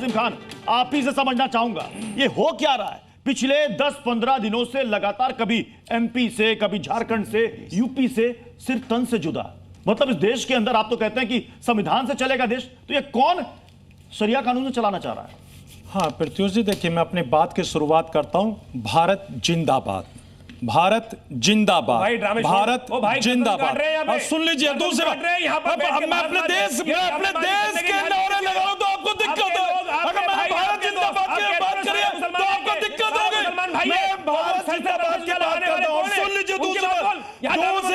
नाजिम खान, आप ही से समझना चाहूंगा ये हो क्या रहा है। पिछले 10-15 दिनों से लगातार कभी एमपी से, कभी झारखंड से, यूपी से, सिर तन से जुदा। मतलब इस देश के अंदर आप तो कहते हैं कि संविधान से चलेगा देश, तो ये कौन शरिया कानून से चलाना चाह रहा है? हाँ प्रत्युष जी, देखिए मैं अपनी बात की शुरुआत करता हूं। भारत जिंदाबाद, भारत जिंदाबाद, भारत जिंदाबाद। और सुन लीजिए दूसरे बात, मैं अपने देश के नारे लगाऊं तो आपको दिक्कत है। अगर मैं भारत जिंदाबाद की बात करिए तो आपको दिक्कत होगी। मैं भारत जिंदाबाद की बात करता हूं। सुन लीजिए दूसरी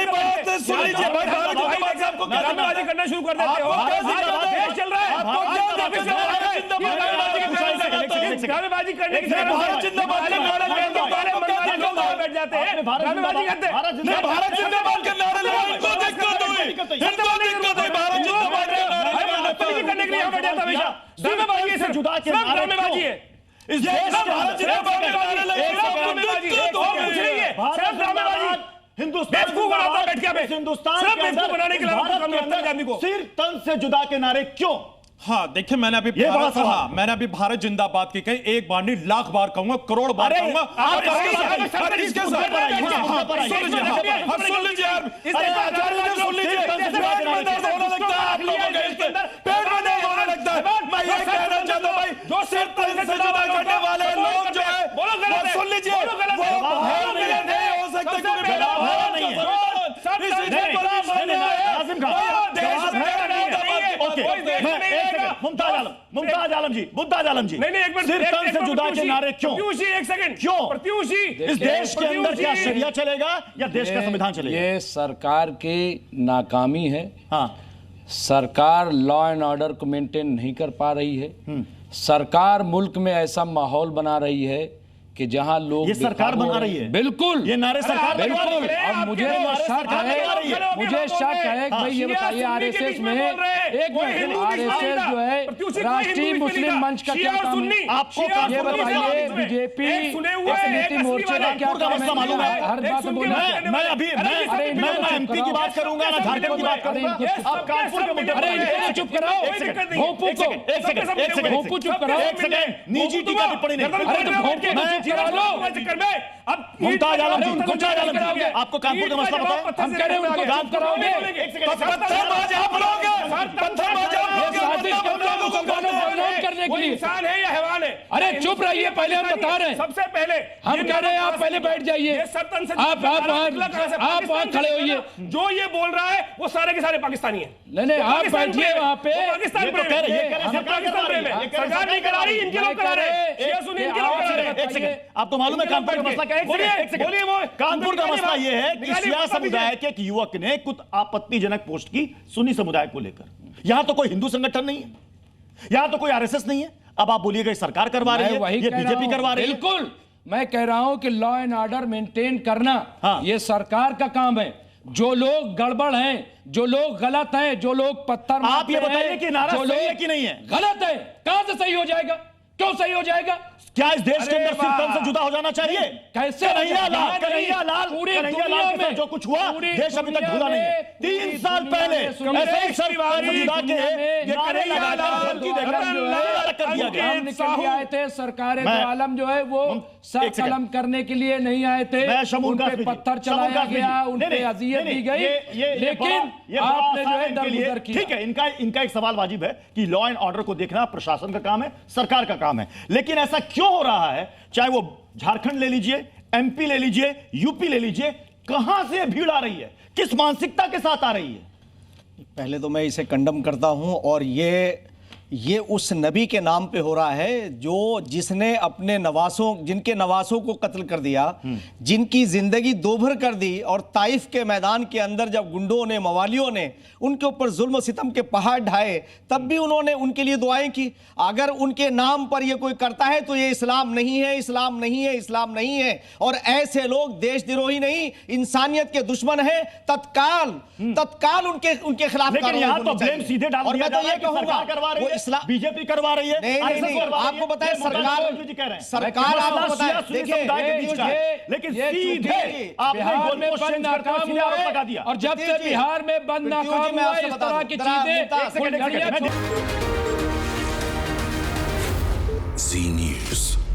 बात सुन लीजिए। भाई भारत जिंदाबाद से आपको क्या ड्रामेबाजी करना शुरू कर देते हो? देश चल रहा है, ड्रामेबाजी करने की भारत जिंदाबाद का नारा बैठ जाते हैं, ड्रामेबाजी करते हैं। भारत जिंदाबाद का नारा लगाने को दिक्कत हुई, इनको दिक्कत है। भारत जिंदाबाद का नारा करने के लिए बैठ जाता हमेशा। ड्रामेबाजी से जुदा के ड्रामेबाजी है इस देश में। भारत जिंदाबाद का नारा लगाने सिर्फ ड्रामेबाजी। हिंदुस्तान को बनाता बैठ के हिंदुस्तान के अंदर बनाने के लिए सिर तन से जुदा के नारे क्यों? हाँ देखिए, मैंने अभी भारत जिंदाबाद की कही, एक बार नहीं लाख बार कहूंगा, करोड़ बार कहूंगा। मुमताज आलम जी, नहीं एक मिनट, सिर तन से जुदा के नारे क्यों? एक सेकंड, क्यों? इस देश के अंदर क्या शरिया चलेगा या देश का संविधान चलेगा? ये सरकार की नाकामी है। हाँ, सरकार लॉ एंड ऑर्डर को मेंटेन नहीं कर पा रही है। सरकार मुल्क में ऐसा माहौल बना रही है कि जहां लोग, ये सरकार बना रही है। बिल्कुल, ये नारे सरकार बिल्कुल। अब मुझे शक है भाई, ये बताइए आरएसएस में, एक मिनट, आरएसएस जो है राष्ट्रीय मुस्लिम मंच का क्या काम है? आपको ये बताइए, बीजेपी समिति मोर्चे का क्या काम है? हर बात बोलना। मैं अभी मैं एमपी की बात करूंगा ना झारखंड की बात करूंगा। आप कानपुर के मुद्दे पर चुप कराओ, एक सेकंड चुप कराओ, एक सेकंड, निजी टीका टिप्पणी नहीं। अब मुमताज आलम जी, आपको कानपुर का मसला पता है? हम कह रहे हैं उनको चुप कराओगे। करने के लिए इंसान है या हैवान है? अरे चुप रहिए, पहले हम बता रहे हैं। सबसे पहले हम कह रहे हैं आप पहले बैठ जाइए। आप वहाँ खड़े होइए। जो ये बोल रहा है वो सारे के सारे पाकिस्तानी है। नहीं, आप बैठिए वहाँ पे। पाकिस्तान सरकार नहीं करा रही, इनके लोग करा रहे हैं। एक सेकंड, आपको मालूम है कानपुर का मसला क्या है? बोलिए। वो कानपुर का मसला यह है कि शिया समुदाय के एक युवक ने कुछ आपत्तिजनक पोस्ट की सुन्नी समुदाय को लेकर। यहां तो कोई हिंदू संगठन नहीं है, यहां तो कोई आरएसएस नहीं है। अब आप बोलिएगा सरकार करवा रही है, ये बीजेपी करवा रही है। बिल्कुल, मैं कह रहा हूं कि लॉ एंड ऑर्डर मेंटेन करना ये सरकार का काम है। जो लोग गड़बड़ हैं, जो लोग गलत हैं, जो लोग पत्थर, आप ये बताइए कि नारा सही है कि नहीं है? गलत है। कहां से सही हो जाएगा? क्यों सही हो जाएगा? क्या इस देश के अंदर सिर तन से जुदा हो जाना चाहिए? कैसे? कन्हैया लाल में जो कुछ हुआ देश अभी तक भूला नहीं है। 3 साल पहले ऐसे ही सरकार जुदा के नारे आए थे। सरकार आलम जो है वो सर कलम करने के लिए नहीं आए थे, उन पे पत्थर चलाया गया, उन पे अजियत दी गई, लेकिन आपने जो है दरगुजर किया। ठीक है, इनका एक सवाल वाजिब है कि लॉ एंड ऑर्डर को देखना प्रशासन का काम है, सरकार का काम है, लेकिन ऐसा क्यों हो रहा है? चाहे वो झारखंड ले लीजिए, एमपी ले लीजिए, यूपी ले लीजिए, कहां से भीड़ आ रही है? किस मानसिकता के साथ आ रही है? पहले तो मैं इसे कंडम करता हूं, और ये उस नबी के नाम पे हो रहा है जिसने अपने जिनके नवासों को कत्ल कर दिया, जिनकी जिंदगी दोभर कर दी, और ताइफ के मैदान के अंदर जब गुंडों ने, मवालियों ने उनके ऊपर जुल्म सितम के पहाड़ ढाए, तब भी उन्होंने उनके लिए दुआएं की। अगर उनके नाम पर ये कोई करता है तो ये इस्लाम नहीं है, इस्लाम नहीं है, इस्लाम नहीं है। और ऐसे लोग देशद्रोही नहीं, इंसानियत के दुश्मन हैं। तत्काल उनके खिलाफ कार्रवाई तो ब्लेम सीधे डाल दिया जा रहा है कि सरकार करवा रही है, बीजेपी करवा रही है। नहीं, आपको पता है सरकार आपको पता है, देखिए, लेकिन सीधे आपने नाकाम लगा दिया। और जब से बिहार में बंद नाकाम हुआ, इस तरह की चीजें Zee News.